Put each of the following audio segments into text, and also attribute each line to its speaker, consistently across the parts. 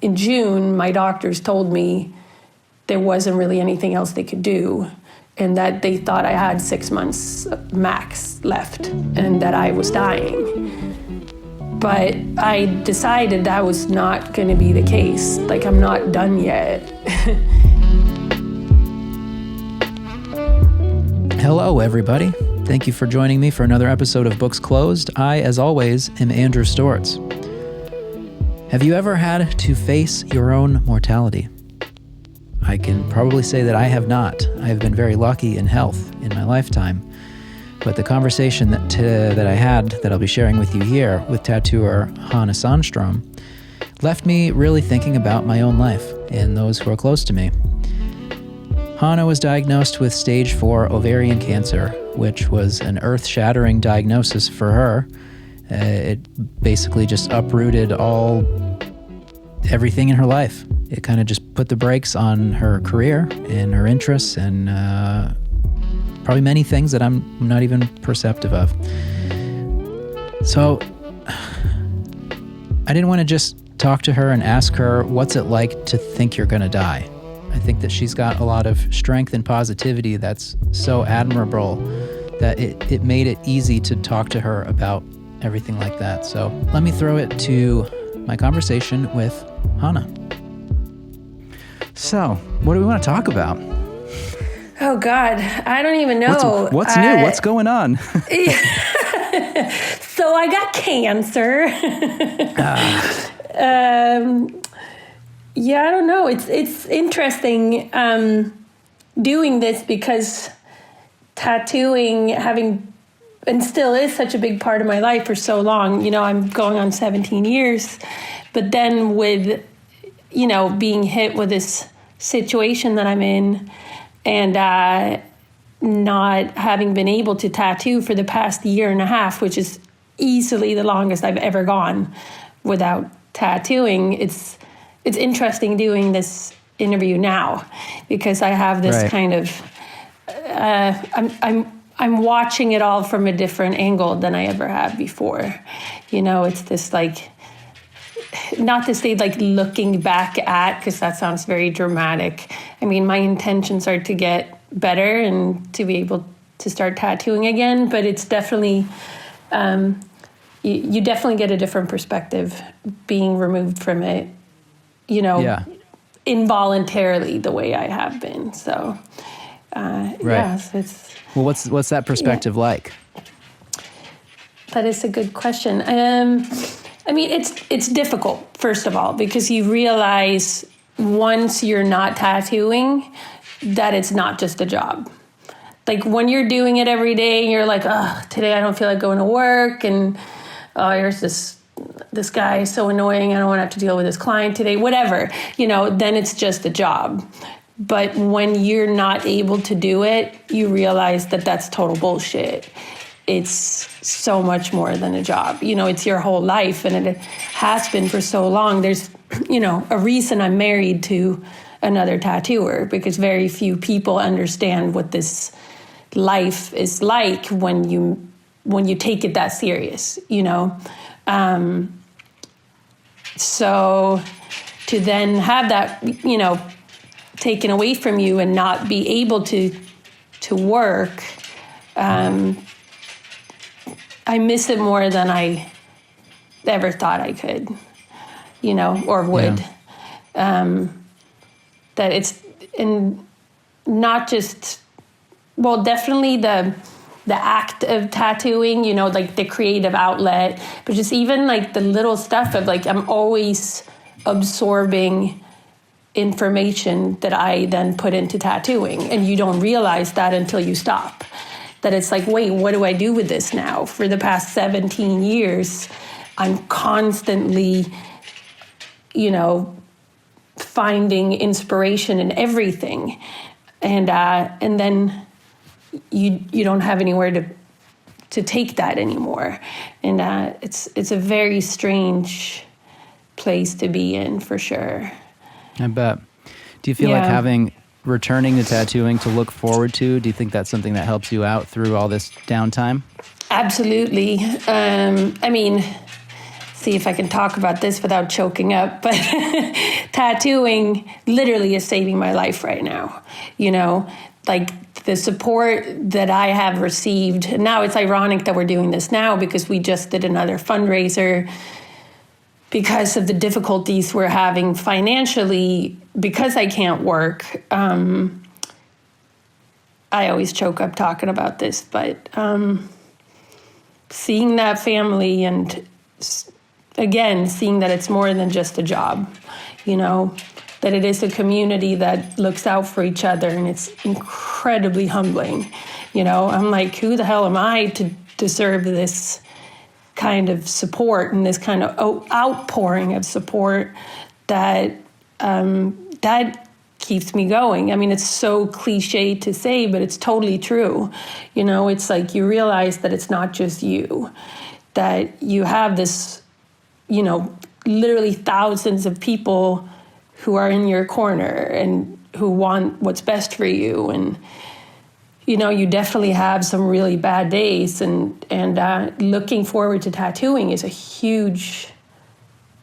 Speaker 1: in June, my doctors told me there wasn't really anything else they could do, and that they thought I had 6 months max left and that I was dying. But I decided that was not going to be the case. Like, I'm not done yet.
Speaker 2: Hello, everybody. Thank you for joining me for another episode of Books Closed. I, as always, am Andrew Stortz. Have you ever had to face your own mortality? I can probably say that I have not. I have been very lucky in health in my lifetime. But the conversation that I had, that I'll be sharing with you here with tattooer Hanna Sandstrom, left me really thinking about my own life and those who are close to me. Hanna was diagnosed with stage 4 ovarian cancer, which was an earth-shattering diagnosis for her. It basically just uprooted everything in her life. It kind of just put the brakes on her career and her interests and probably many things that I'm not even perceptive of. So I didn't want to just talk to her and ask her, what's it like to think you're going to die? I think that she's got a lot of strength and positivity that's so admirable that it made it easy to talk to her about everything like that. So let me throw it to my conversation with Hanna. So, what do we want to talk about?
Speaker 1: Oh, God, I don't even know.
Speaker 2: What's new? What's going on?
Speaker 1: So I got cancer. Yeah, I don't know. It's interesting doing this because tattooing, and still is such a big part of my life for so long. You know, I'm going on 17 years. But then with, being hit with this situation that I'm in and not having been able to tattoo for the past year and a half, which is easily the longest I've ever gone without tattooing, it's interesting doing this interview now because I have this kind of I'm watching it all from a different angle than I ever have before. It's this not to say looking back at, because that sounds very dramatic. I mean, my intentions are to get better and to be able to start tattooing again, but it's definitely, you definitely get a different perspective being removed from it, involuntarily the way I have been. So,
Speaker 2: right.
Speaker 1: Yes, it's...
Speaker 2: Well, what's that perspective like?
Speaker 1: That is a good question. I mean, it's difficult, first of all, because you realize once you're not tattooing that it's not just a job. Like when you're doing it every day and you're like, oh, today I don't feel like going to work, and here's this guy is so annoying, I don't want to have to deal with this client today, whatever, then it's just a job. But when you're not able to do it, you realize that that's total bullshit. It's so much more than a job. It's your whole life, and it has been for so long. There's, a reason I'm married to another tattooer, because very few people understand what this life is like when you take it that serious, So to then have that, taken away from you and not be able to work, I miss it more than I ever thought I could, or would. Yeah. That it's not just, well, definitely the act of tattooing, the creative outlet, but just even the little stuff of I'm always absorbing information that I then put into tattooing, and you don't realize that until you stop. That it's wait, what do I do with this now? For the past 17 years, I'm constantly, finding inspiration in everything. And then you don't have anywhere to take that anymore. And it's a very strange place to be in, for sure.
Speaker 2: I bet. Do you feel like returning to tattooing to look forward to? Do you think that's something that helps you out through all this downtime?
Speaker 1: Absolutely. I mean, see if I can talk about this without choking up, but tattooing literally is saving my life right now. Like the support that I have received. And now it's ironic that we're doing this now because we just did another fundraiser because of the difficulties we're having financially because I can't work. I always choke up talking about this, but seeing that family and again, seeing that it's more than just a job, that it is a community that looks out for each other, and it's incredibly humbling. I'm like, who the hell am I to deserve this kind of support and this kind of outpouring of support that keeps me going. I mean, it's so cliche to say, but it's totally true. It's like you realize that it's not just you, that you have this, literally thousands of people who are in your corner and who want what's best for you. And, you definitely have some really bad days, and looking forward to tattooing is a huge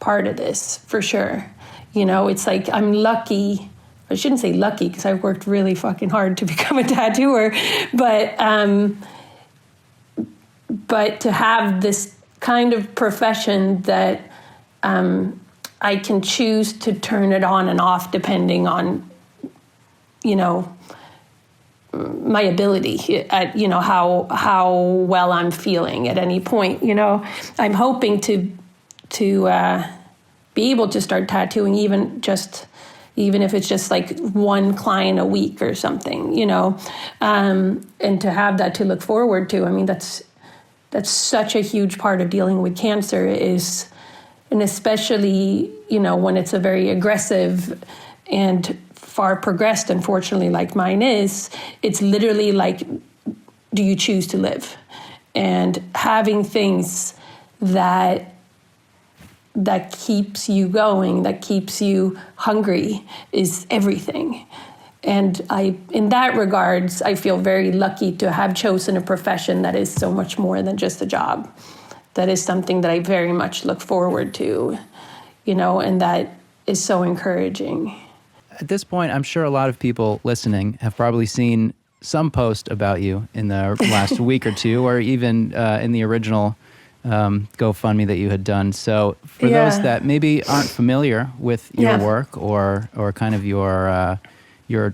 Speaker 1: part of this, for sure. It's like I'm lucky. I shouldn't say lucky because I've worked really fucking hard to become a tattooer, but to have this kind of profession that I can choose to turn it on and off depending on, my ability at, how well I'm feeling at any point. I'm hoping to be able to start tattooing even if it's just like one client a week or something, and to have that to look forward to. I mean, that's such a huge part of dealing with cancer is, and especially, when it's a very aggressive and far progressed, unfortunately, like mine is, it's literally like, do you choose to live? And having things that keeps you going, that keeps you hungry is everything. And in that regards, I feel very lucky to have chosen a profession that is so much more than just a job. That is something that I very much look forward to, and that is so encouraging.
Speaker 2: At this point, I'm sure a lot of people listening have probably seen some post about you in the last week or two, or even in the original GoFundMe that you had done. So for those that maybe aren't familiar with your work or kind of your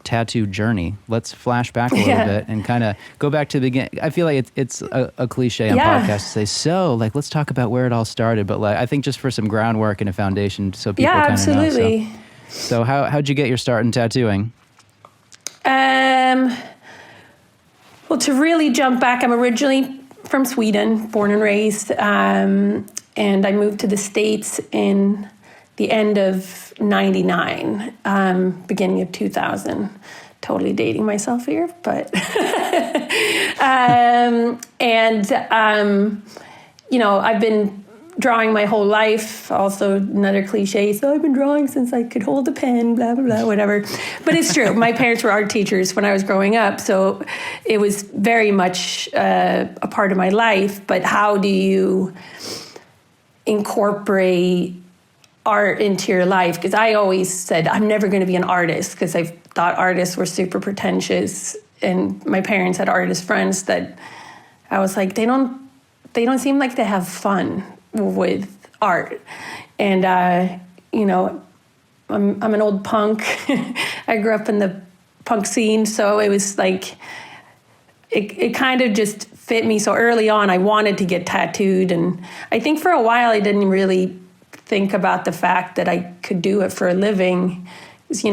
Speaker 2: tattoo journey, let's flash back a little bit and kind of go back to the beginning. I feel like it's a cliche on podcasts to say, let's talk about where it all started. But I think just for some groundwork and a foundation so people kind of know.
Speaker 1: Absolutely.
Speaker 2: So how'd you get your start in tattooing?
Speaker 1: Well, to really jump back, I'm originally from Sweden, born and raised, and I moved to the States in the end of 99, beginning of 2000. Totally dating myself here, but I've been drawing my whole life. Also, another cliche. So I've been drawing since I could hold a pen, blah, blah, blah, whatever. But it's true. My parents were art teachers when I was growing up. So it was very much a part of my life. But how do you incorporate art into your life? Because I always said, I'm never going to be an artist because I thought artists were super pretentious. And my parents had artist friends that I was like, they don't seem like they have fun with art. And, I'm an old punk. I grew up in the punk scene. So it was like, it kind of just fit me. So early on, I wanted to get tattooed. And I think for a while, I didn't really think about the fact that I could do it for a living. Because,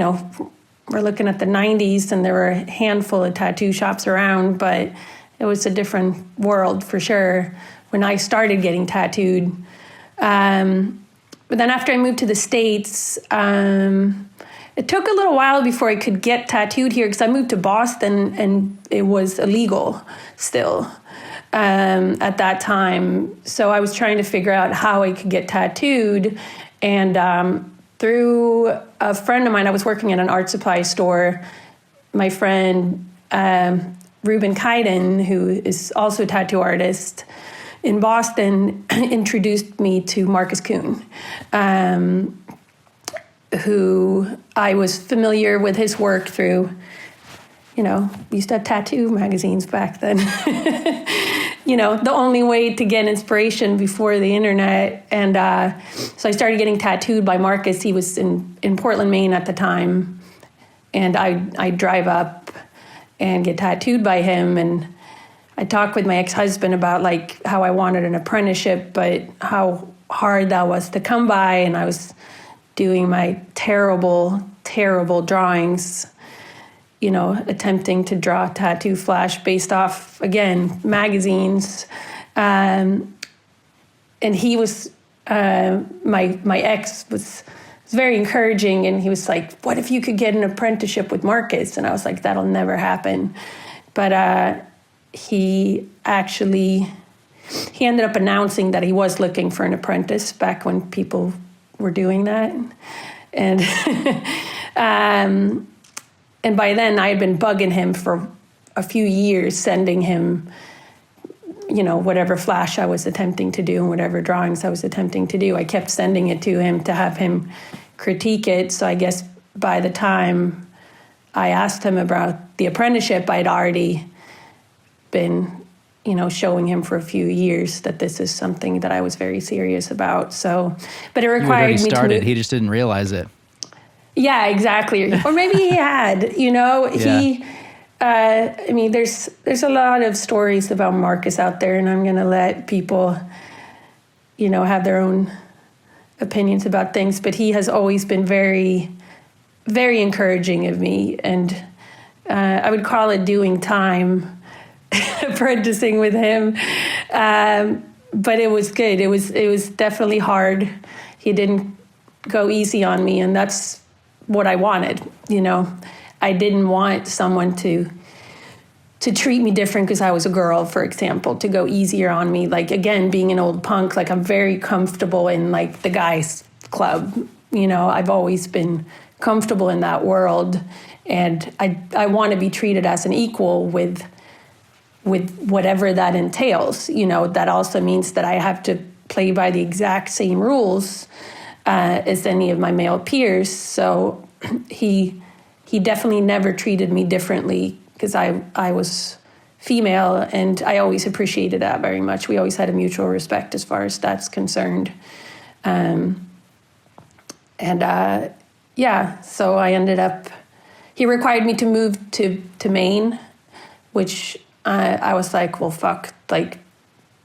Speaker 1: we're looking at the 90s and there were a handful of tattoo shops around, but it was a different world for sure when I started getting tattooed. But then after I moved to the States, it took a little while before I could get tattooed here because I moved to Boston and it was illegal still at that time. So I was trying to figure out how I could get tattooed. And through a friend of mine, I was working at an art supply store. My friend, Ruben Kaiden, who is also a tattoo artist, in Boston introduced me to Marcus Kuhn, who I was familiar with his work through, we used to have tattoo magazines back then. The only way to get inspiration before the internet. And so I started getting tattooed by Marcus. He was in Portland, Maine at the time. And I'd drive up and get tattooed by him. And I talked with my ex-husband about like how I wanted an apprenticeship, but how hard that was to come by. And I was doing my terrible, terrible drawings, attempting to draw a tattoo flash based off, again, magazines. And he was, my ex was very encouraging, and he was like, what if you could get an apprenticeship with Marcus? And I was like, that'll never happen. But he ended up announcing that he was looking for an apprentice back when people were doing that. And and by then I had been bugging him for a few years, sending him, whatever flash I was attempting to do and whatever drawings I was attempting to do. I kept sending it to him to have him critique it. So I guess by the time I asked him about the apprenticeship, I'd already been, showing him for a few years that this is something that I was very serious about. So, but it required me to...
Speaker 2: He just didn't realize it.
Speaker 1: Yeah, exactly. Or maybe he had, he, there's a lot of stories about Marcus out there, and I'm going to let people, have their own opinions about things, but he has always been very, very encouraging of me. And I would call it doing time, apprenticing with him. But it was good. It was definitely hard. He didn't go easy on me, and that's what I wanted. I didn't want someone to treat me different because I was a girl, for example, to go easier on me. Like, again, being an old punk, like, I'm very comfortable in like the guys club. I've always been comfortable in that world, and I want to be treated as an equal with whatever that entails. That also means that I have to play by the exact same rules as any of my male peers. So he definitely never treated me differently because I was female, and I always appreciated that very much. We always had a mutual respect as far as that's concerned. So I ended up, he required me to move to Maine, which I was like, well, fuck, like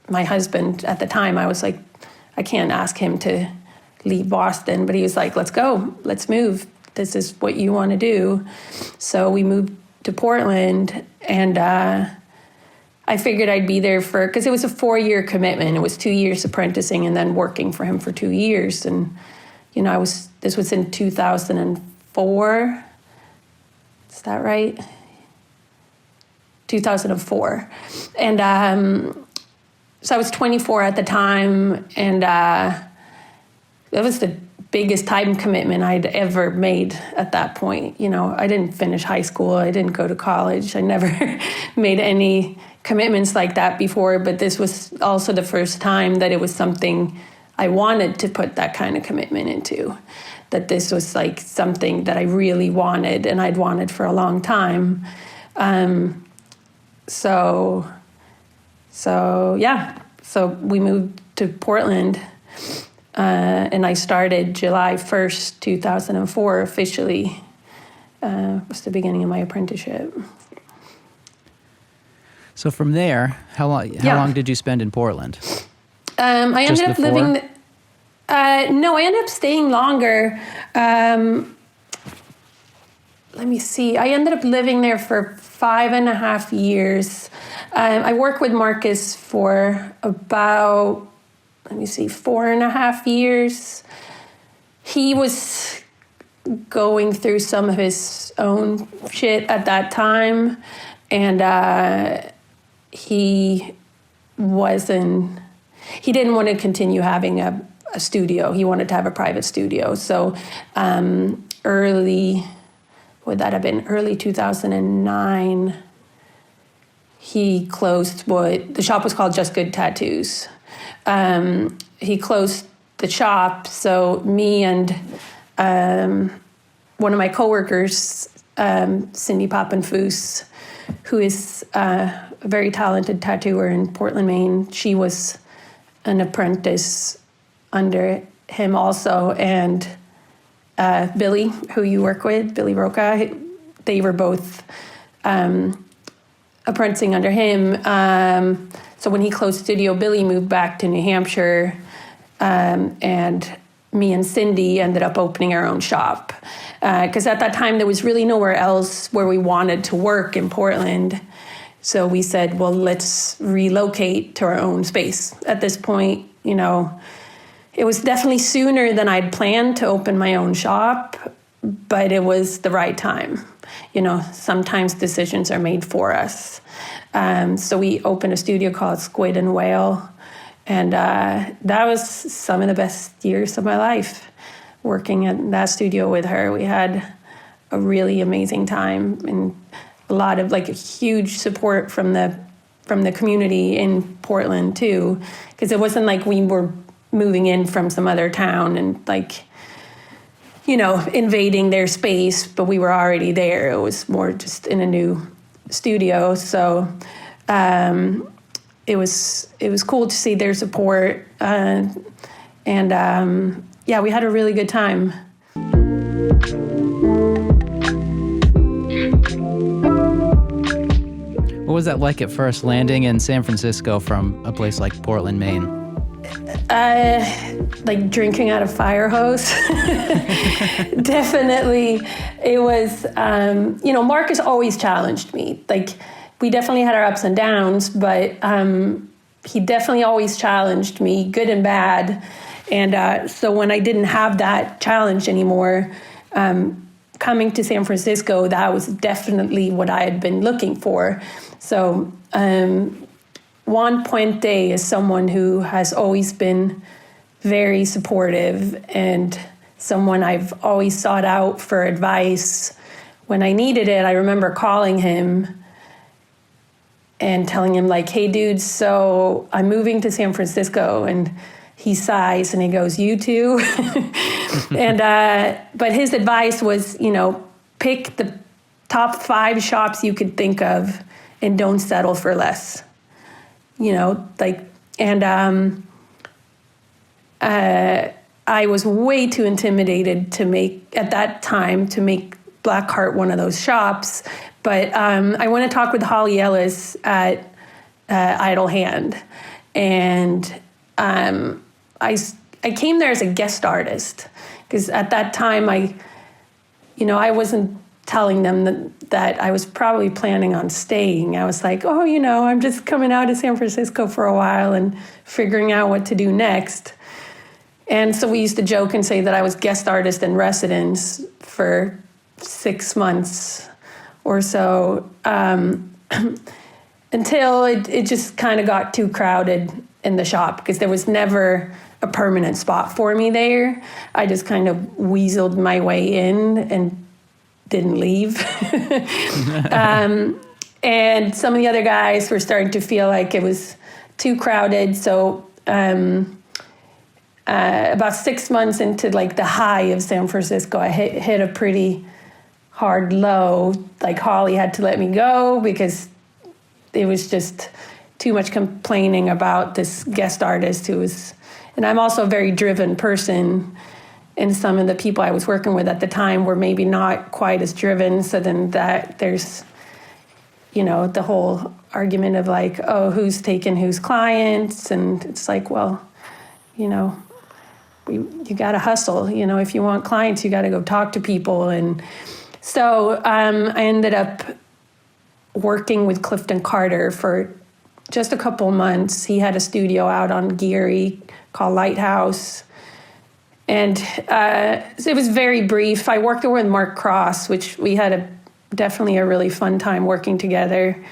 Speaker 1: my husband at the time, I was like, I can't ask him to leave Boston, but he was like, let's go, let's move. This is what you want to do. So we moved to Portland, and I figured I'd be there because it was a 4-year commitment. It was 2 years apprenticing and then working for him for 2 years. And, this was in 2004. Is that right? 2004. And so I was 24 at the time, and that was the biggest time commitment I'd ever made at that point. I didn't finish high school. I didn't go to college. I never made any commitments like that before, but this was also the first time that it was something I wanted to put that kind of commitment into, that this was like something that I really wanted and I'd wanted for a long time. So we moved to Portland, and I started July 1st, 2004 officially. Was the beginning of my apprenticeship.
Speaker 2: So from there, how long did you spend in Portland?
Speaker 1: I ended up living. No, I ended up staying longer. Let me see. I ended up living there for 5.5 years. I worked with Marcus for about, 4.5 years. He was going through some of his own shit at that time, and he didn't want to continue having a studio. He wanted to have a private studio. So early 2009, he closed the shop was called Just Good Tattoos. He closed the shop, so me and one of my coworkers, Cindy Poppenfuss, who is a very talented tattooer in Portland, Maine. She was an apprentice under him also, and Billy, who you work with, Billy Roca, they were both apprenticing under him. So when he closed studio, Billy moved back to New Hampshire, and me and Cindy ended up opening our own shop. Because at that time, there was really nowhere else where we wanted to work in Portland. So we said, well, let's relocate to our own space. At this point, it was definitely sooner than I'd planned to open my own shop, but it was the right time. Sometimes decisions are made for us. So we opened a studio called Squid and Whale, and that was some of the best years of my life, working at that studio with her. We had a really amazing time, and a lot of huge support from the community in Portland too, because it wasn't like we were moving in from some other town and invading their space, but we were already there. It was more just in a new studio. So it was cool to see their support. We had a really good time.
Speaker 2: What was that like at first, landing in San Francisco from a place like Portland, Maine?
Speaker 1: Like drinking out of fire hose. Definitely. It was, Marcus always challenged me. We definitely had our ups and downs, but he definitely always challenged me, good and bad. And so when I didn't have that challenge anymore, coming to San Francisco, that was definitely what I had been looking for. So Juan Puente is someone who has always been very supportive and someone I've always sought out for advice when I needed it. I remember calling him and telling him hey, dude, so I'm moving to San Francisco. And he sighs and he goes, you too? But his advice was, pick the top 5 shops you could think of and don't settle for less. I was way too intimidated to make Blackheart one of those shops. But I went to talk with Holly Ellis at Idle Hand. And I came there as a guest artist because at that time I wasn't telling them that I was probably planning on staying. I was like, I'm just coming out to San Francisco for a while and figuring out what to do next. And so we used to joke and say that I was guest artist in residence for 6 months or so, until it just kind of got too crowded in the shop because there was never a permanent spot for me there. I just kind of weaseled my way in and didn't leave. And some of the other guys were starting to feel like it was too crowded. So about 6 months into the high of San Francisco, I hit a pretty hard low. Holly had to let me go because it was just too much complaining about this guest artist who was, and I'm also a very driven person, and some of the people I was working with at the time were maybe not quite as driven. So then there's, the whole argument of who's taking whose clients. And it's you got to hustle. If you want clients, you got to go talk to people. And so I ended up working with Clifton Carter for just a couple months. He had a studio out on Geary called Lighthouse. And it was very brief. I worked with Mark Cross, which we had definitely a really fun time working together.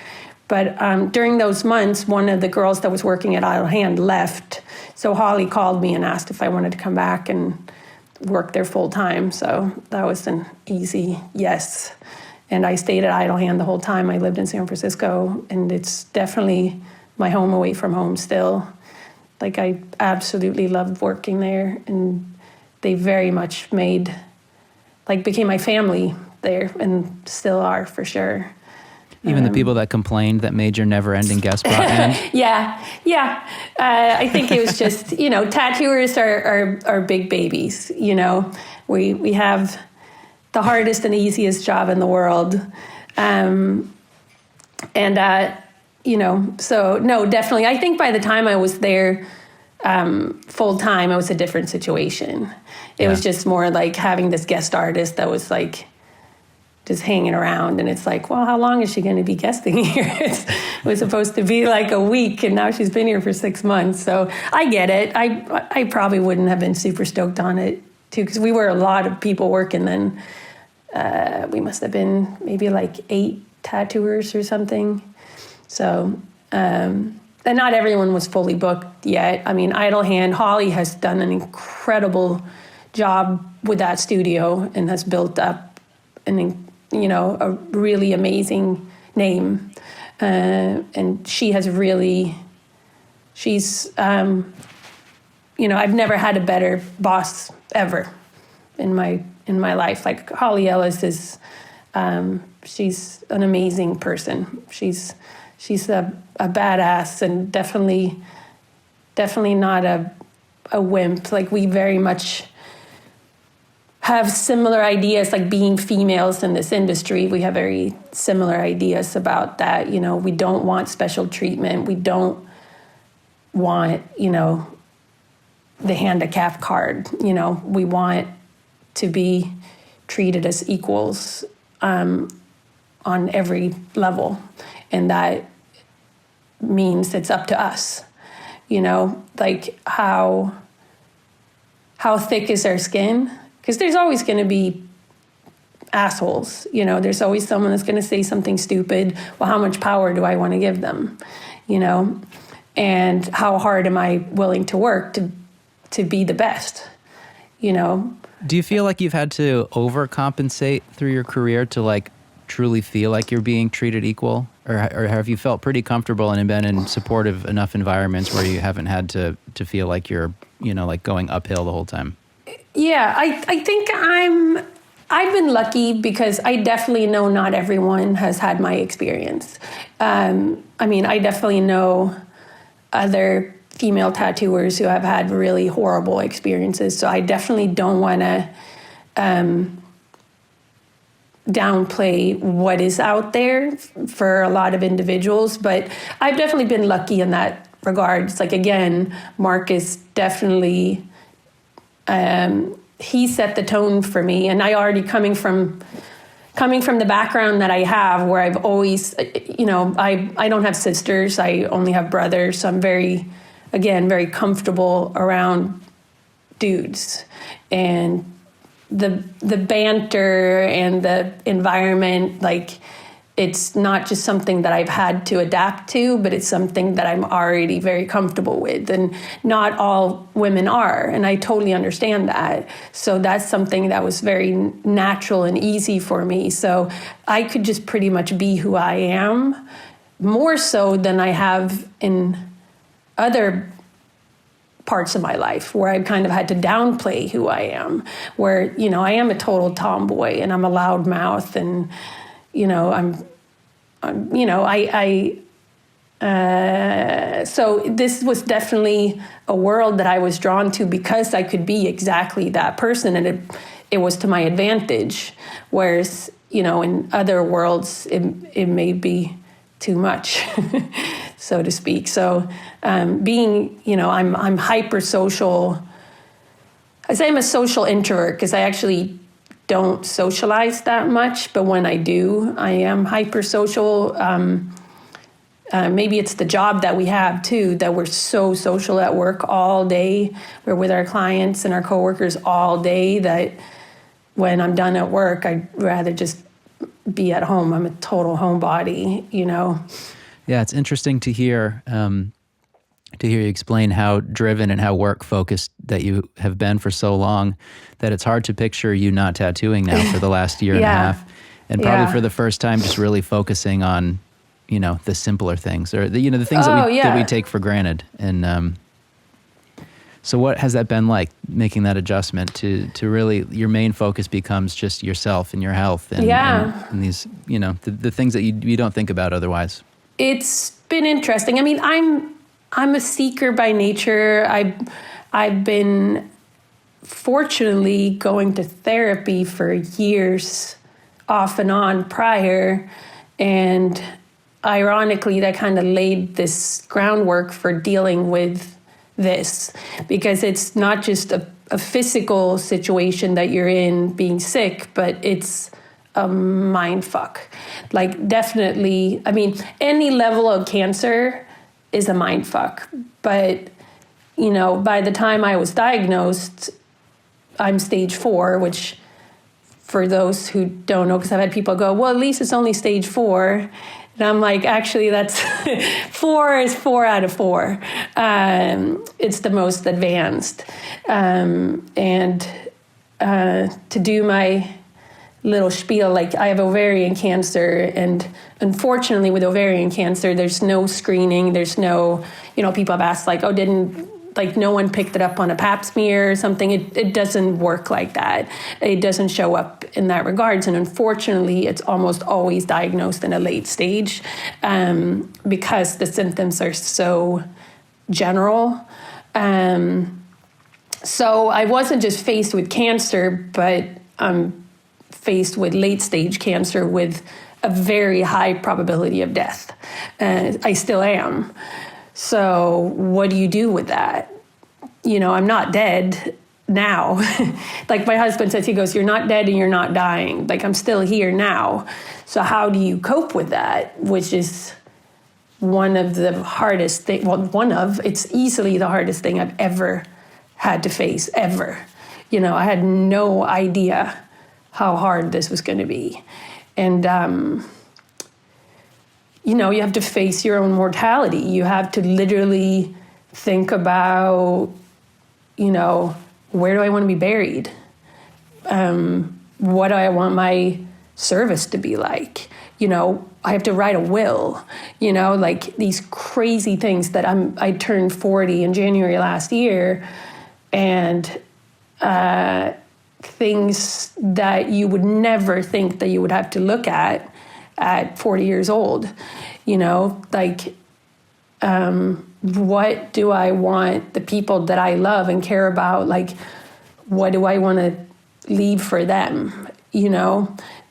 Speaker 1: But during those months, one of the girls that was working at Idle Hand left. So Holly called me and asked if I wanted to come back and work there full time. So that was an easy yes. And I stayed at Idle Hand the whole time. I lived in San Francisco, and it's definitely my home away from home still. Like, I absolutely loved working there, and they very much became my family there, and still are for sure.
Speaker 2: Even the people that complained that made your Neverending guest brought in?
Speaker 1: Yeah. I think it was just, tattooers are big babies, We have the hardest and easiest job in the world. So no, definitely. I think by the time I was there full time, it was a different situation. It was just more like having this guest artist that was like just hanging around, and it's like, well, how long is she going to be guesting here? It was supposed to be like a week, and now she's been here for 6 months. So I get it. I probably wouldn't have been super stoked on it too, because we were a lot of people working then. We must have been maybe like 8 tattooers or something. So, and not everyone was fully booked yet. I mean, Idle Hand, Holly has done an incredible job with that studio and has built up a really amazing name. And she's, I've never had a better boss ever in my life. Like, Holly Ellis is, she's an amazing person. She's a badass, and definitely not a wimp. Like, we very much have similar ideas, like being females in this industry. We have very similar ideas about that. We don't want special treatment. We don't want, the handicap card. We want to be treated as equals on every level. And that means it's up to us, like how thick is our skin? Because there's always going to be assholes, there's always someone that's going to say something stupid. Well, how much power do I want to give them, and how hard am I willing to work to be the best,
Speaker 2: Do you feel like you've had to overcompensate through your career to like truly feel like you're being treated equal? Or have you felt pretty comfortable and been in supportive enough environments where you haven't had to feel like you're, like going uphill the whole time?
Speaker 1: Yeah, I think I've been lucky because I definitely know not everyone has had my experience. I definitely know other female tattooers who have had really horrible experiences. So I definitely don't want to downplay what is out there for a lot of individuals. But I've definitely been lucky in that regard. It's like, again, Marcus definitely... he set the tone for me, and I already coming from the background that I have, where I've always, I don't have sisters, I only have brothers, so I'm very comfortable around dudes, and the banter and the environment, like, it's not just something that I've had to adapt to, but it's something that I'm already very comfortable with. And not all women are, and I totally understand that. So that's something that was very natural and easy for me. So I could just pretty much be who I am, more so than I have in other parts of my life where I've kind of had to downplay who I am, where, I am a total tomboy and I'm a loudmouth, and so this was definitely a world that I was drawn to because I could be exactly that person, and it was to my advantage. Whereas, in other worlds, it may be too much, so to speak. So being, I'm hyper social. I say I'm a social introvert because I actually don't socialize that much, but when I do, I am hypersocial. Maybe it's the job that we have too, that we're so social at work all day. We're with our clients and our coworkers all day, that when I'm done at work, I'd rather just be at home. I'm a total homebody,
Speaker 2: Yeah, it's interesting to hear you explain how driven and how work focused that you have been for so long, that it's hard to picture you not tattooing now for the last year and a half. And probably for the first time, just really focusing on, the simpler things, or the things that we take for granted. And so what has that been like, making that adjustment to really, your main focus becomes just yourself and your health and these, the things that you don't think about otherwise?
Speaker 1: It's been interesting. I mean, I'm a seeker by nature. I've been fortunately going to therapy for years off and on prior, and ironically that kind of laid this groundwork for dealing with this, because it's not just a physical situation that you're in being sick, but it's a mind fuck. Like, definitely, I mean, any level of cancer is a mind fuck, but by the time I was diagnosed, I'm stage 4, which, for those who don't know, because I've had people go, well, at least it's only stage 4. And I'm like, actually, that's 4 is 4 out of 4. It's the most advanced. And to do my little spiel, like, I have ovarian cancer, and unfortunately with ovarian cancer, there's no screening. There's no, people have asked, like, no one picked it up on a pap smear or something. It doesn't work like that. It doesn't show up in that regards. And unfortunately, it's almost always diagnosed in a late stage because the symptoms are so general. So I wasn't just faced with cancer, but I'm faced with late stage cancer with a very high probability of death. I still am. So what do you do with that? I'm not dead now. Like my husband says, he goes, you're not dead and you're not dying. Like, I'm still here now. So how do you cope with that? Which is one of the hardest things. Well, it's easily the hardest thing I've ever had to face, ever. I had no idea how hard this was going to be. And, you have to face your own mortality. You have to literally think about, where do I want to be buried? What do I want my service to be like? I have to write a will, like these crazy things that I turned 40 in January last year, and things that you would never think that you would have to look at 40 years old, like, what do I want the people that I love and care about, like, what do I want to leave for them,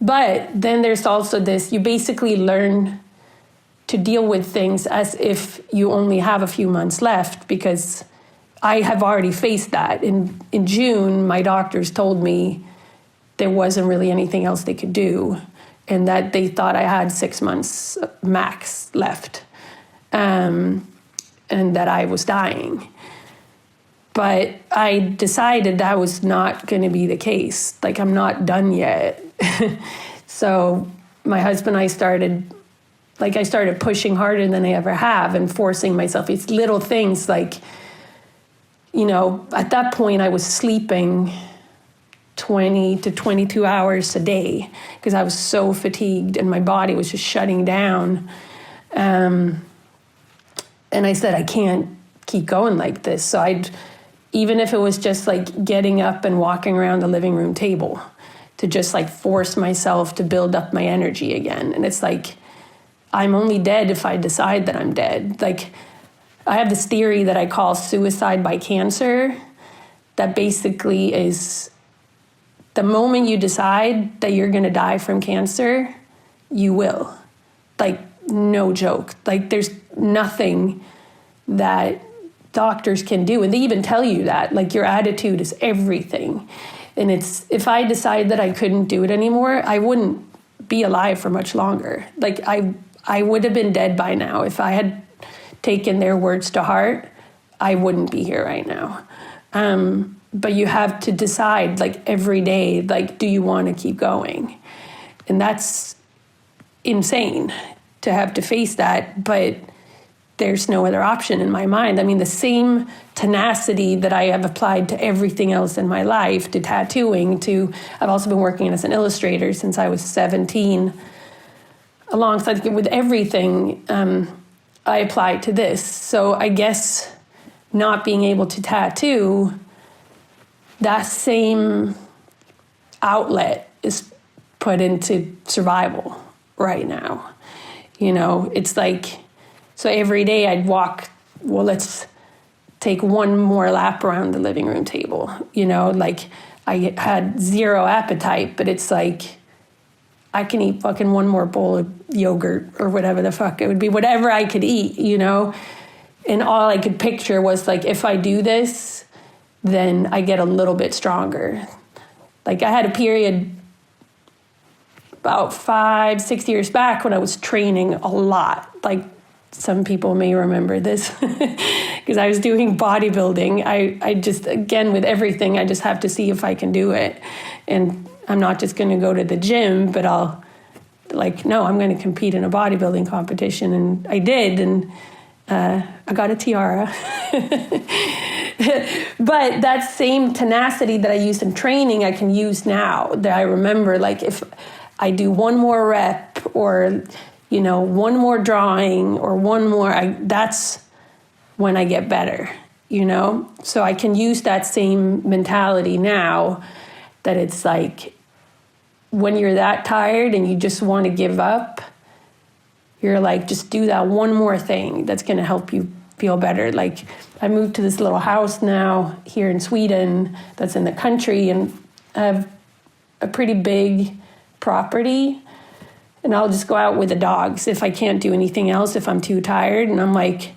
Speaker 1: But then there's also this, you basically learn to deal with things as if you only have a few months left, because I have already faced that. In June, my doctors told me there wasn't really anything else they could do, and that they thought I had 6 months max left, and that I was dying. But I decided that was not going to be the case. Like, I'm not done yet. So my husband and I started pushing harder than I ever have, and forcing myself. It's little things like, at that point I was sleeping 20 to 22 hours a day because I was so fatigued and my body was just shutting down. And I said, I can't keep going like this. So even if it was just like getting up and walking around the living room table, to just like force myself to build up my energy again. And it's like, I'm only dead if I decide that I'm dead. Like, I have this theory that I call suicide by cancer, that basically is the moment you decide that you're going to die from cancer, you will. Like, no joke. Like, there's nothing that doctors can do. And they even tell you that, like, your attitude is everything. And if I decide that I couldn't do it anymore, I wouldn't be alive for much longer. Like, I would have been dead by now. If I had taken their words to heart, I wouldn't be here right now. But you have to decide, like, every day, like, do you want to keep going? And that's insane to have to face that. But there's no other option in my mind. I mean, the same tenacity that I have applied to everything else in my life, to tattooing, I've also been working as an illustrator since I was 17. Alongside with everything, I applied to this. So I guess not being able to tattoo, that same outlet is put into survival right now. It's like, so every day I'd walk, well, let's take one more lap around the living room table. Like I had zero appetite, but it's like, I can eat fucking one more bowl of yogurt or whatever the fuck it would be, whatever I could eat, And all I could picture was like, if I do this, then I get a little bit stronger. Like I had a period about 5-6 years back when I was training a lot. Like some people may remember this because I was doing bodybuilding. I just, again, with everything, I just have to see if I can do it. And I'm not just going to go to the gym, but I'm going to compete in a bodybuilding competition. And I did, and I got a tiara. But that same tenacity that I used in training, I can use now. That I remember, like, if I do one more rep or, one more drawing or one more, that's when I get better, So I can use that same mentality now, that it's like when you're that tired and you just want to give up, you're like, just do that one more thing that's going to help you feel better. Like I moved to this little house now here in Sweden that's in the country, and I have a pretty big property, and I'll just go out with the dogs if I can't do anything else, if I'm too tired. And I'm like,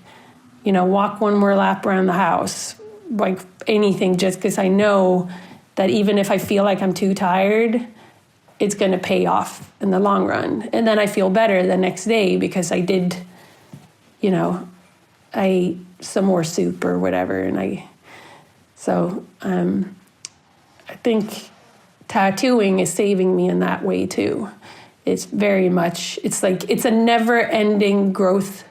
Speaker 1: walk one more lap around the house, like anything, just because I know that even if I feel like I'm too tired, it's going to pay off in the long run. And then I feel better the next day because I did, I ate some more soup or whatever. And I think tattooing is saving me in that way too. It's very much, it's like, it's a never ending growth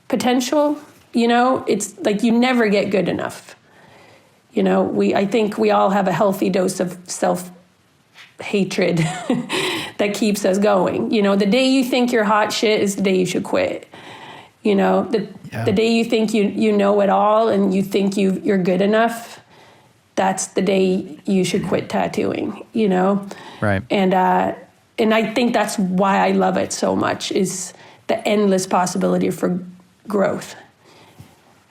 Speaker 1: potential, it's like you never get good enough. I think we all have a healthy dose of self-hatred that keeps us going. The day you think you're hot shit is the day you should quit. The day you think you know it all and you think you're good enough, that's the day you should quit tattooing,
Speaker 2: Right.
Speaker 1: And I think that's why I love it so much, is the endless possibility for growth.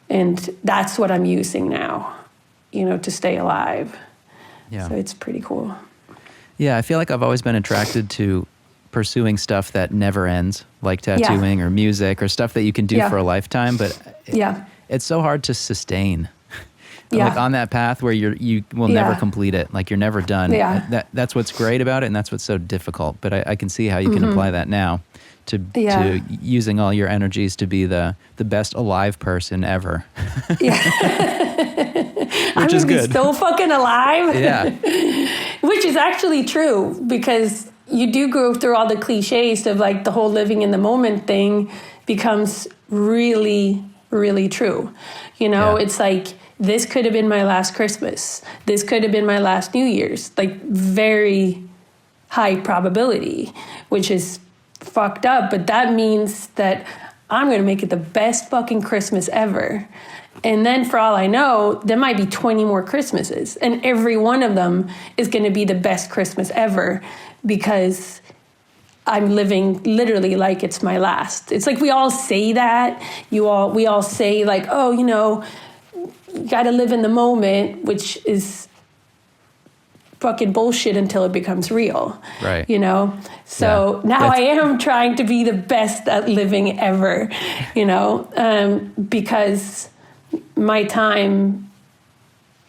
Speaker 1: And that's what I'm using now, to stay alive.
Speaker 2: Yeah.
Speaker 1: So it's pretty cool.
Speaker 2: Yeah, I feel like I've always been attracted to pursuing stuff that never ends, like tattooing or music or stuff that you can do for a lifetime, but it's so hard to sustain. Like on that path where you will never complete it, like you're never done.
Speaker 1: Yeah.
Speaker 2: That's what's great about it, and that's what's so difficult. But I can see how you can apply that now to using all your energies to be the best alive person ever. Which is good. So fucking alive.
Speaker 1: Yeah. Which is actually true, because you do go through all the cliches of like the whole living in the moment thing becomes really, really true. It's like, this could have been my last Christmas. This could have been my last New Year's. Like very high probability, which is fucked up. But that means that I'm going to make it the best fucking Christmas ever. And then for all I know, there might be 20 more Christmases. And every one of them is going to be the best Christmas ever, because I'm living literally like it's my last. It's like we all say that. We all say like, oh, you got to live in the moment, which is fucking bullshit until it becomes real.
Speaker 2: Right.
Speaker 1: So now I am trying to be the best at living ever, because my time,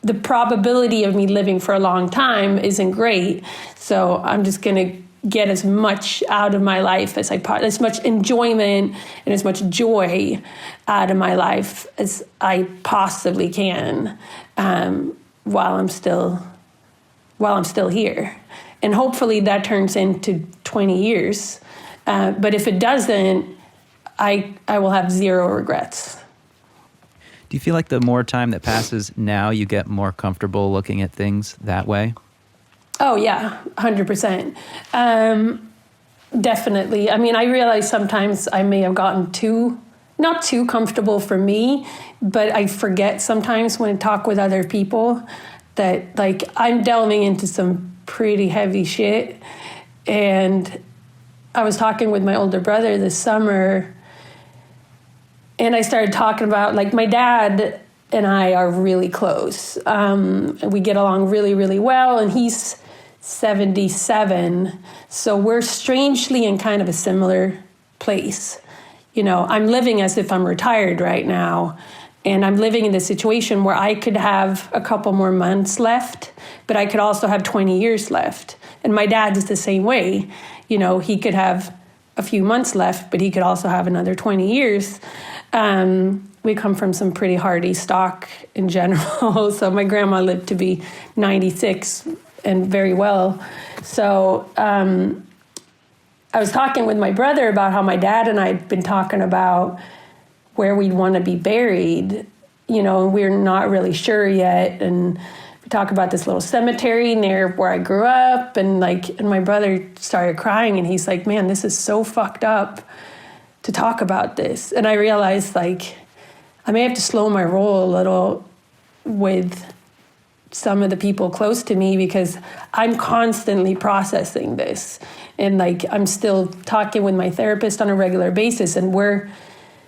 Speaker 1: the probability of me living for a long time isn't great. So I'm just going to get as much out of my life as much enjoyment and as much joy out of my life as I possibly can, while I'm still here. And hopefully that turns into 20 years. But if it doesn't, I will have zero regrets.
Speaker 2: Do you feel like the more time that passes now, you get more comfortable looking at things that way?
Speaker 1: Oh, yeah, 100%. Definitely. I mean, I realize sometimes I may have gotten not too comfortable for me, but I forget sometimes when I talk with other people that, like, I'm delving into some pretty heavy shit. And I was talking with my older brother this summer, and I started talking about, like, my dad and I are really close. We get along really, really well, and he's 77. So we're strangely in kind of a similar place. You know, I'm living as if I'm retired right now, and I'm living in this situation where I could have a couple more months left, but I could also have 20 years left. And my dad is the same way. You know, he could have a few months left, but he could also have another 20 years. We come from some pretty hardy stock in general. So my grandma lived to be 96 and very well. So I was talking with my brother about how my dad and I had been talking about where we'd want to be buried, you know, and we're not really sure yet. And we talk about this little cemetery near where I grew up, and my brother started crying, and he's like, man, this is so fucked up to talk about this. And I realized, like, I may have to slow my roll a little with some of the people close to me, because I'm constantly processing this. And, like, I'm still talking with my therapist on a regular basis, and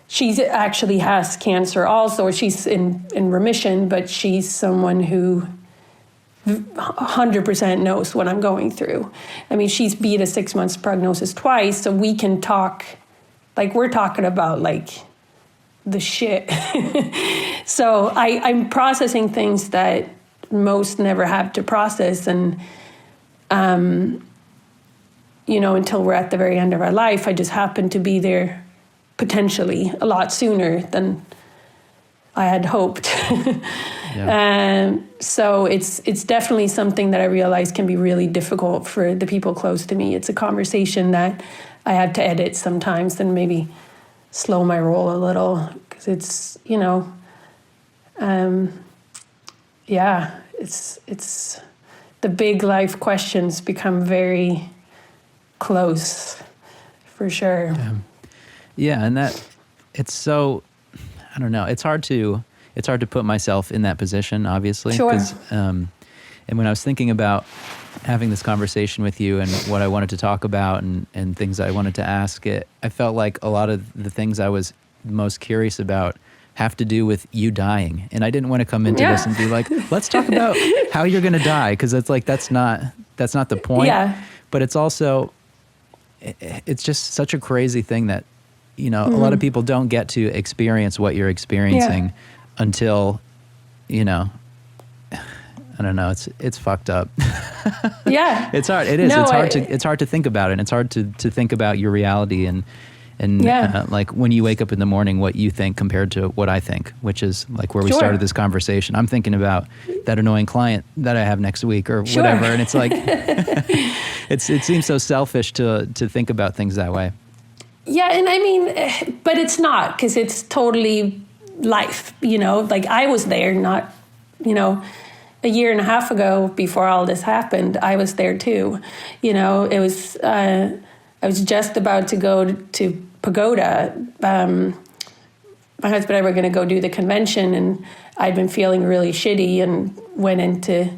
Speaker 1: she actually has cancer also, or she's in remission, but she's someone who 100% knows what I'm going through. I mean, she's beat a 6 months prognosis twice, so we can talk, like, we're talking about, like, the shit. So I'm processing things that most never have to process, and you know, until we're at the very end of our life. I just happen to be there potentially a lot sooner than I had hoped. Yeah. So it's definitely something that I realize can be really difficult for the people close to me. It's a conversation that I have to edit sometimes and maybe slow my roll a little, because it's, you know, it's the big life questions become very close, for sure.
Speaker 2: Yeah, and that it's so, I don't know, it's hard to put myself in that position, obviously.
Speaker 1: Sure.
Speaker 2: And when I was thinking about having this conversation with you and what I wanted to talk about and things I wanted to ask, I felt like a lot of the things I was most curious about have to do with you dying. And I didn't want to come into this and be like, let's talk about how you're going to die, because it's like that's not the point. Yeah. But it's also, it's just such a crazy thing that, you know, a lot of people don't get to experience what you're experiencing until, you know, I don't know, it's fucked up.
Speaker 1: Yeah.
Speaker 2: It's hard. It is. No, it's hard to think about it. And it's hard to think about your reality and like when you wake up in the morning, what you think compared to what I think, which is like where we started this conversation. I'm thinking about that annoying client that I have next week or whatever. And it's like, it seems so selfish to think about things that way.
Speaker 1: Yeah. And I mean, but it's not, because it's totally life, you know, like I was there, not, you know, a year and a half ago before all this happened, I was there too. You know, it was, I was just about to go to Pagoda. My husband and I were going to go do the convention, and I'd been feeling really shitty and went in to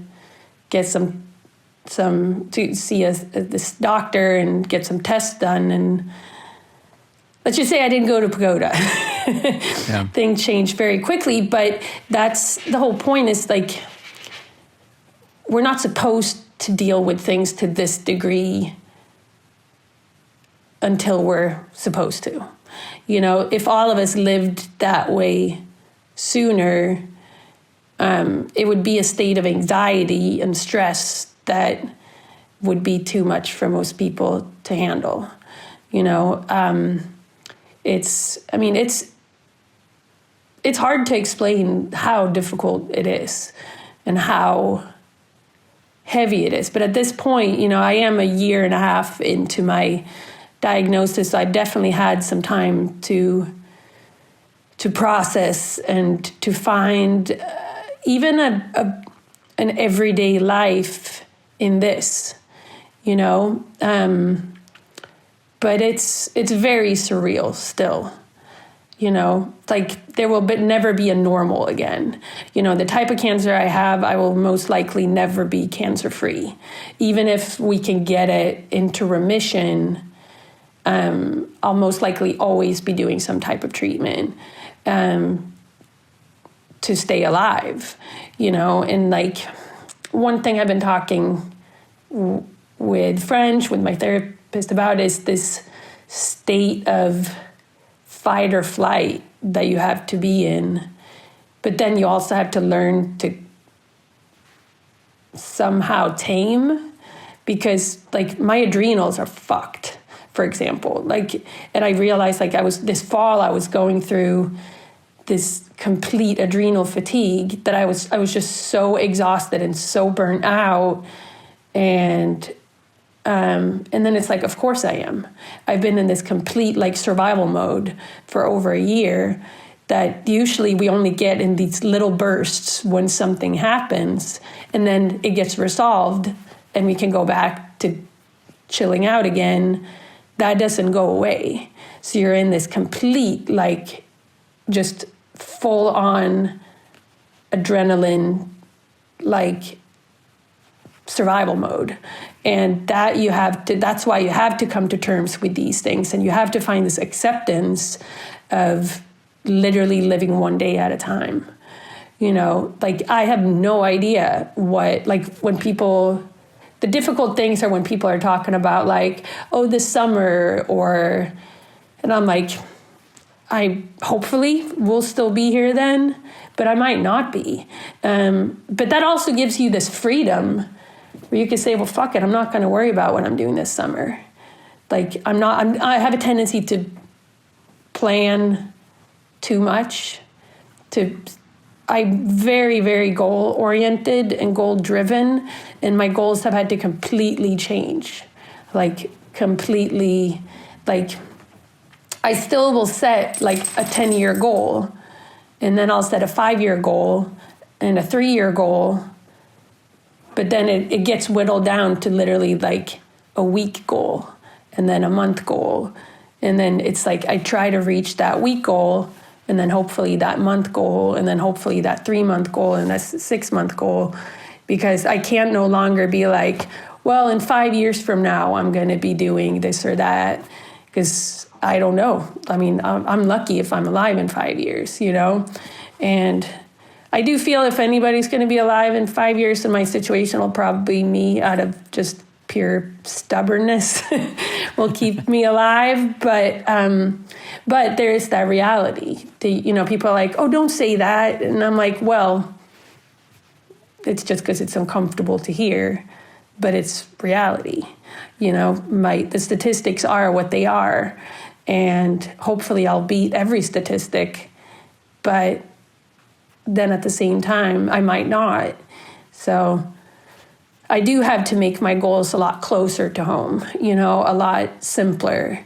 Speaker 1: get to see this doctor and get some tests done. And let's just say I didn't go to Pagoda. Things changed very quickly, but that's the whole point, is like, we're not supposed to deal with things to this degree until we're supposed to. You know, if all of us lived that way sooner, it would be a state of anxiety and stress that would be too much for most people to handle. You know, it's hard to explain how difficult it is and how heavy it is. But at this point, you know, I am a year and a half into my diagnosis, I definitely had some time to process and to find even an everyday life in this, you know. But it's very surreal still, you know. Like there will never be a normal again. You know, the type of cancer I have, I will most likely never be cancer-free. Even if we can get it into remission, I'll most likely always be doing some type of treatment to stay alive, you know. And like one thing I've been talking with friends, with my therapist about is this state of fight or flight that you have to be in. But then you also have to learn to somehow tame, because like my adrenals are fucked, for example. Like, and I realized like this fall I was going through this complete adrenal fatigue that I was just so exhausted and so burnt out. And then it's like, of course I am. I've been in this complete like survival mode for over a year that usually we only get in these little bursts when something happens, and then it gets resolved and we can go back to chilling out again. That doesn't go away. So you're in this complete, like, just full on adrenaline, like, survival mode. And that's why you have to come to terms with these things, and you have to find this acceptance of literally living one day at a time. You know, like I have no idea what, like when people, the difficult things are when people are talking about like, oh, this summer, and I'm like, I hopefully will still be here then, but I might not be. But that also gives you this freedom where you can say, well, fuck it, I'm not going to worry about what I'm doing this summer. Like I have a tendency to plan too much. I'm very, very goal-oriented and goal-driven, and my goals have had to completely change. Like, completely, like, I still will set, like, a 10-year goal, and then I'll set a 5-year goal and a 3-year goal, but then it gets whittled down to literally, like, a week goal, and then a month goal, and then it's like I try to reach that week goal, and then hopefully that month goal, and then hopefully that 3-month goal, and that 6-month goal, because I can't no longer be like, well, in 5 years from now, I'm going to be doing this or that, because I don't know. I mean, I'm lucky if I'm alive in 5 years, you know? And I do feel if anybody's going to be alive in 5 years, then my situation will probably be me out of just pure stubbornness will keep me alive. But there is that reality. People are like, oh, don't say that. And I'm like, well, it's just because it's uncomfortable to hear, but it's reality. The statistics are what they are. And hopefully I'll beat every statistic. But then at the same time, I might not. So I do have to make my goals a lot closer to home, a lot simpler.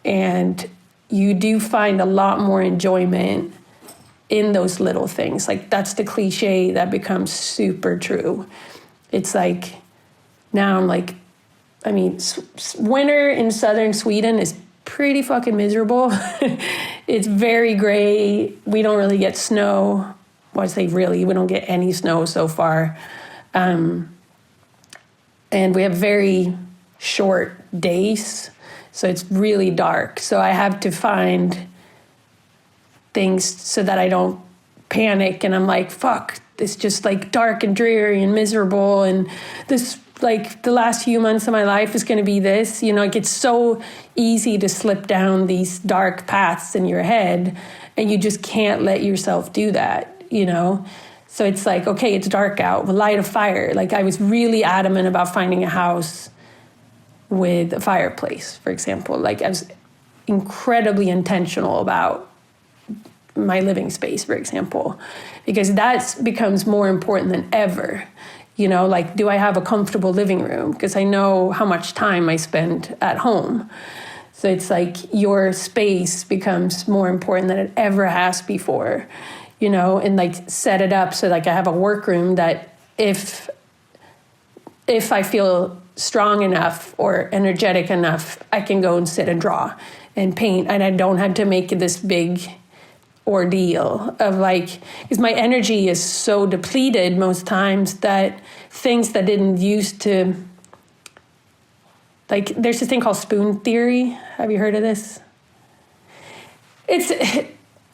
Speaker 1: And you do find a lot more enjoyment in those little things. Like, that's the cliche that becomes super true. It's like, now I'm like, winter in southern Sweden is pretty fucking miserable. It's very gray. We don't really get snow. Well, I say really, we don't get any snow so far. And we have very short days, so it's really dark. So I have to find things so that I don't panic and I'm like, fuck, it's just like dark and dreary and miserable, and this, like, the last few months of my life is going to be this. It gets so easy to slip down these dark paths in your head, and you just can't let yourself do that, So it's like, okay, it's dark out, we'll light a fire. Like, I was really adamant about finding a house with a fireplace, for example. Like, I was incredibly intentional about my living space, for example, because that becomes more important than ever. Like, do I have a comfortable living room? Because I know how much time I spend at home. So it's like your space becomes more important than it ever has before, you know, and like set it up so like I have a workroom that if I feel strong enough or energetic enough, I can go and sit and draw and paint, and I don't have to make this big ordeal of like, because my energy is so depleted most times that things that didn't used to, like, there's this thing called spoon theory. Have you heard of this?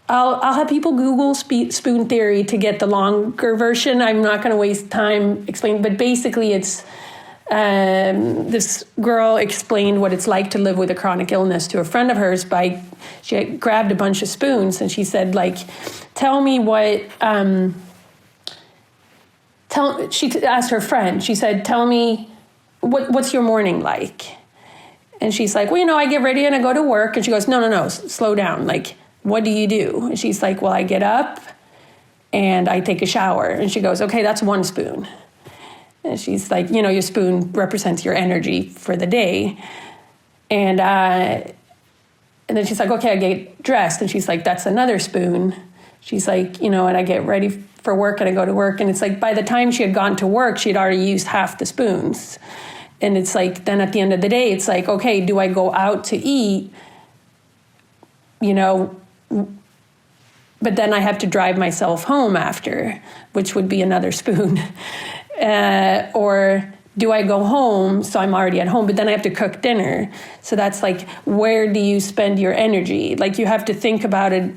Speaker 1: I'll have people Google spoon theory to get the longer version. I'm not going to waste time explaining, but basically it's this girl explained what it's like to live with a chronic illness to a friend of hers by, she had grabbed a bunch of spoons and she said, like, tell me what, she asked her friend, she said, tell me, what's your morning like? And she's like, well, you know, I get ready and I go to work. And she goes, no, slow down. Like, what do you do? And she's like, well, I get up and I take a shower. And she goes, okay, that's one spoon. And she's like, you know, your spoon represents your energy for the day. And then she's like, okay, I get dressed. And she's like, that's another spoon. She's like, you know, and I get ready for work and I go to work. And it's like, by the time she had gone to work, she had already used half the spoons. And it's like, then at the end of the day, it's like, okay, do I go out to eat? You know, but then I have to drive myself home after, which would be another spoon. Or do I go home, so I'm already at home, but then I have to cook dinner. So that's like, where do you spend your energy? Like, you have to think about it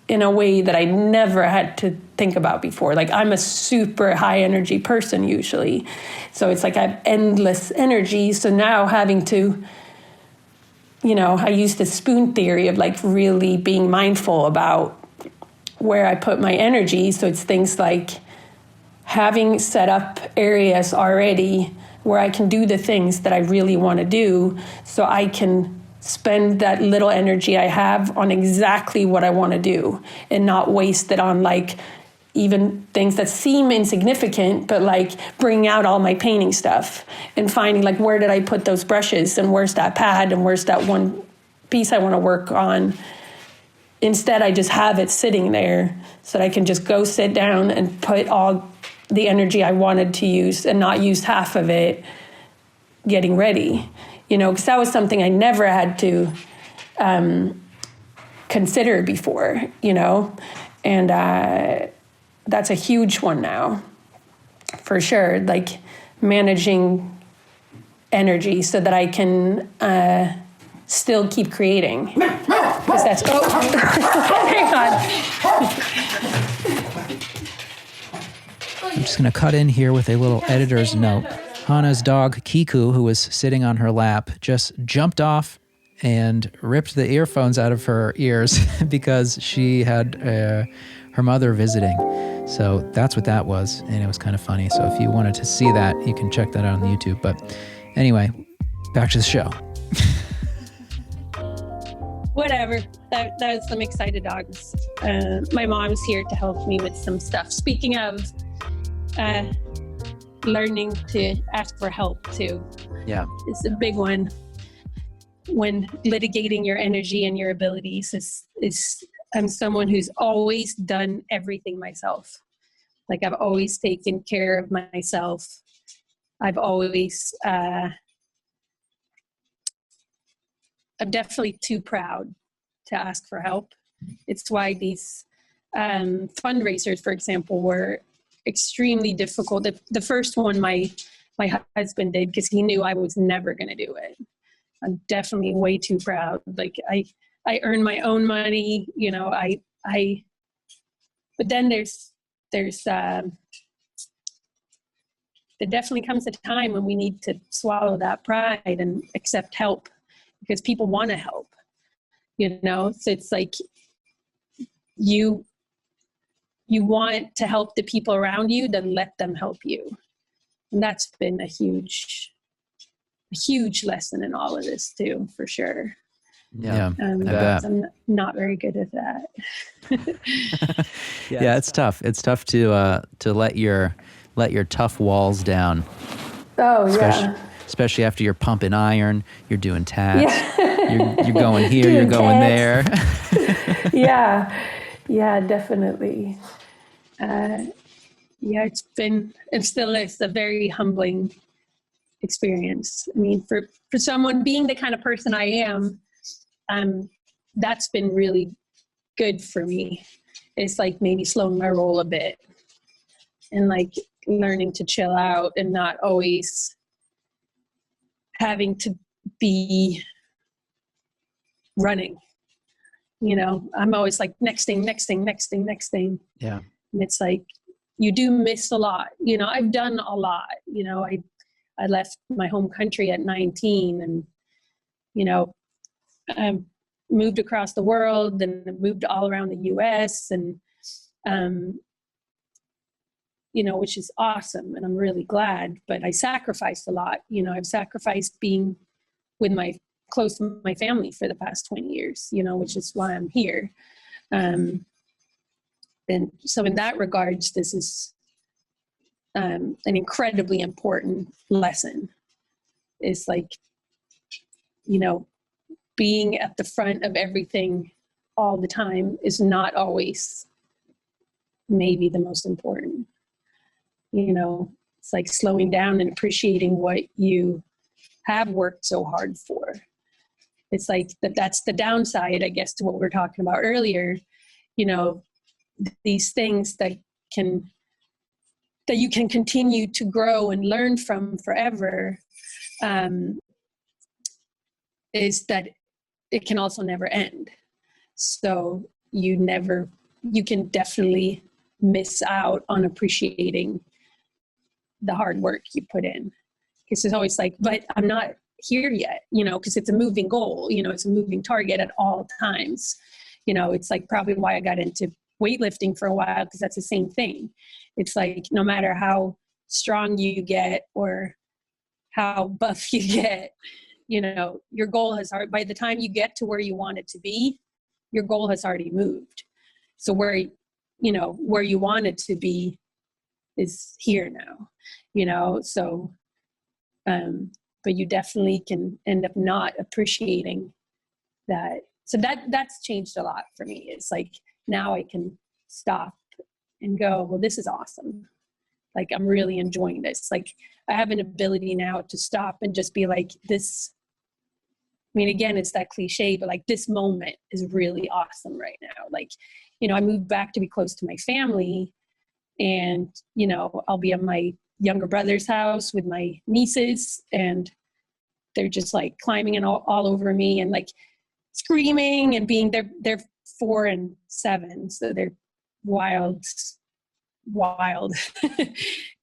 Speaker 1: in a way that I never had to think about before. Like, I'm a super high energy person usually. So it's like I have endless energy. So now having to, you know, I use the spoon theory of like really being mindful about where I put my energy. So it's things like having set up areas already where I can do the things that I really want to do, so I can spend that little energy I have on exactly what I want to do and not waste it on like even things that seem insignificant, but like bringing out all my painting stuff and finding like, where did I put those brushes and where's that pad and where's that one piece I want to work on. Instead, I just have it sitting there so that I can just go sit down and put all the energy I wanted to use and not use half of it getting ready. You know, because that was something I never had to consider before, you know, and that's a huge one now, for sure, like managing energy so that I can still keep creating. Because that's, hang on.
Speaker 2: I'm just going to cut in here with a little editor's note. Hanna's dog, Kiku, who was sitting on her lap, just jumped off and ripped the earphones out of her ears because she had her mother visiting. So that's what that was, and it was kind of funny. So if you wanted to see that, you can check that out on YouTube. But anyway, back to the show.
Speaker 1: Whatever. That was some excited dogs. My mom's here to help me with some stuff. Speaking of learning to ask for help too.
Speaker 2: Yeah.
Speaker 1: It's a big one when litigating your energy and your abilities. I'm someone who's always done everything myself. Like, I've always taken care of myself. I've always, I'm definitely too proud to ask for help. It's why these fundraisers, for example, were extremely difficult. The first one my husband did because he knew I was never going to do it. I'm definitely way too proud. Like, I earn my own money, you know, but then there definitely comes a time when we need to swallow that pride and accept help because people want to help, you know? So it's like you want to help the people around you, then let them help you. And that's been a huge lesson in all of this too, for sure.
Speaker 2: Yeah,
Speaker 1: I'm not very good at that.
Speaker 2: Yeah, it's tough. It's tough to let your tough walls down.
Speaker 1: Oh,
Speaker 2: especially after you're pumping iron, you're doing tats. You're going here, you're going there.
Speaker 1: Yeah, definitely. Yeah, it still is a very humbling experience. I mean, for someone being the kind of person I am, that's been really good for me. It's like maybe slowing my roll a bit and like learning to chill out and not always having to be running. I'm always like next thing.
Speaker 2: Yeah.
Speaker 1: And it's like, you do miss a lot. I've done a lot. I left my home country at 19 and, moved across the world and moved all around the US and, which is awesome. And I'm really glad, but I sacrificed a lot. I've sacrificed being close to my family for the past 20 years, which is why I'm here. And so in that regards, this is an incredibly important lesson. It's like, being at the front of everything all the time is not always maybe the most important. It's like slowing down and appreciating what you have worked so hard for. It's like that's the downside, I guess, to what we were talking about earlier. These things that you can continue to grow and learn from forever, is that it can also never end. So you can definitely miss out on appreciating the hard work you put in. Because it's always like, but I'm not here yet, because it's a moving goal, it's a moving target at all times. It's like probably why I got into weightlifting for a while, because that's the same thing. It's like, no matter how strong you get or how buff you get, your goal has already, by the time you get to where you want it to be, your goal has already moved. So where you want it to be is here now, so, but you definitely can end up not appreciating that. So that's changed a lot for me. It's like, now I can stop and go, well, this is awesome. Like, I'm really enjoying this. Like, I have an ability now to stop and just be like, this, I mean, again, it's that cliche, but like, this moment is really awesome right now. Like, I moved back to be close to my family, and, I'll be at my younger brother's house with my nieces, and they're just like climbing and all over me and like screaming and they're 4 and 7. So they're wild.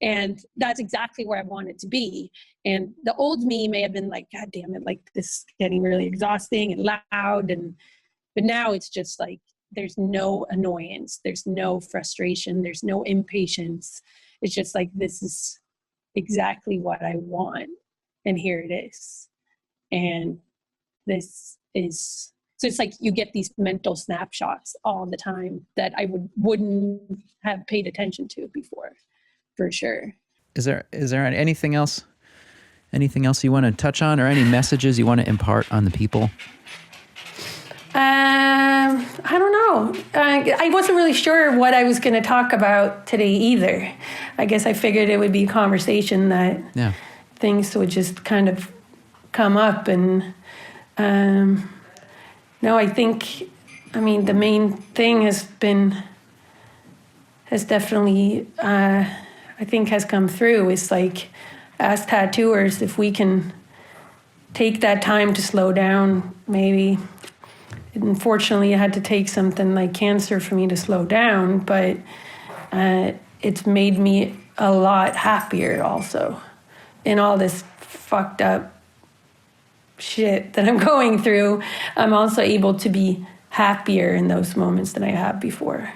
Speaker 1: And that's exactly where I wanted to be. And the old me may have been like, God damn it, like, this is getting really exhausting and loud. But now it's just like, there's no annoyance, there's no frustration, there's no impatience. It's just like, this is exactly what I want, and here it is. And this is, so it's like you get these mental snapshots all the time that I wouldn't have paid attention to before, for sure.
Speaker 2: Is there anything else you want to touch on, or any messages you want to impart on the people?
Speaker 1: I don't know. I wasn't really sure what I was going to talk about today either. I guess I figured it would be a conversation that things would just kind of come up. And no, I think, the main thing has definitely, I think, has come through. It's like, as tattooers, if we can take that time to slow down, maybe. Unfortunately, I had to take something like cancer for me to slow down, but it's made me a lot happier also. In all this fucked up shit that I'm going through, I'm also able to be happier in those moments than I have before.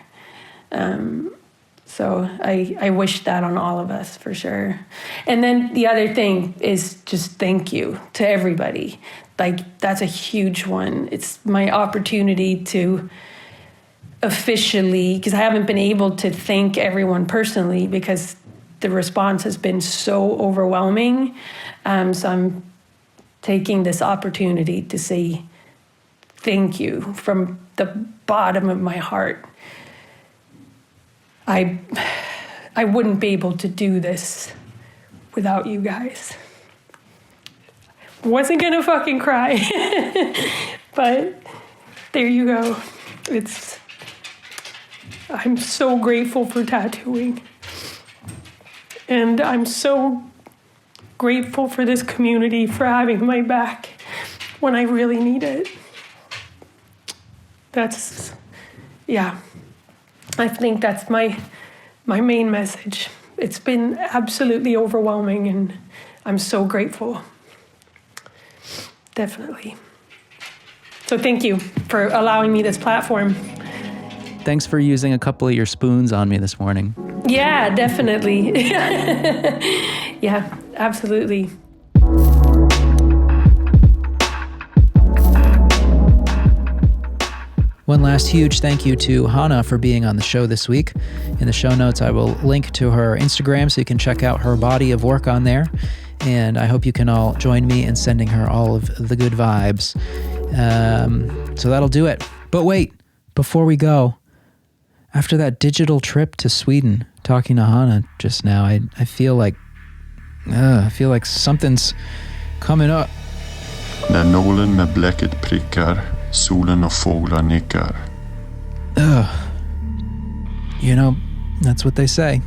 Speaker 1: So I wish that on all of us, for sure. And then the other thing is just thank you to everybody. Like, that's a huge one. It's my opportunity to officially, because I haven't been able to thank everyone personally because the response has been so overwhelming. So I'm taking this opportunity to say thank you from the bottom of my heart. I wouldn't be able to do this without you guys. Wasn't gonna fucking cry, but there you go. I'm so grateful for tattooing. And I'm so grateful for this community for having my back when I really need it. I think that's my main message. It's been absolutely overwhelming, and I'm so grateful. Definitely. So thank you for allowing me this platform.
Speaker 2: Thanks for using a couple of your spoons on me this morning.
Speaker 1: Yeah, definitely. Yeah, absolutely.
Speaker 2: One last huge thank you to Hanna for being on the show this week. In the show notes, I will link to her Instagram so you can check out her body of work on there. And I hope you can all join me in sending her all of the good vibes. So that'll do it. But wait, before we go, after that digital trip to Sweden, talking to Hanna just now, I feel like something's coming up.
Speaker 3: När nålen med bläcket prickar, solen och fåglar nickar.
Speaker 2: You know, that's what they say.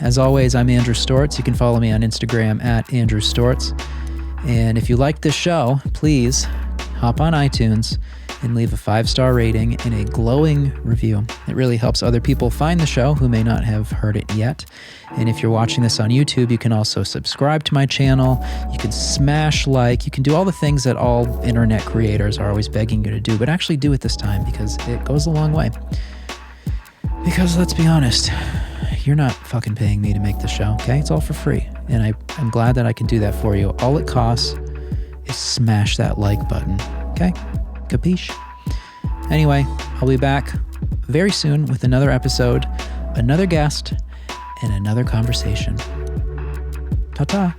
Speaker 2: As always, I'm Andrew Stortz. You can follow me on Instagram at Andrew Stortz. And if you like this show, please hop on iTunes and leave a 5-star rating and a glowing review. It really helps other people find the show who may not have heard it yet. And if you're watching this on YouTube, you can also subscribe to my channel. You can smash like. You can do all the things that all internet creators are always begging you to do, but actually do it this time because it goes a long way. Because let's be honest, you're not fucking paying me to make the show, okay? It's all for free. And I'm glad that I can do that for you. All it costs is smash that like button, okay? Capiche? Anyway, I'll be back very soon with another episode, another guest, and another conversation. Ta-ta.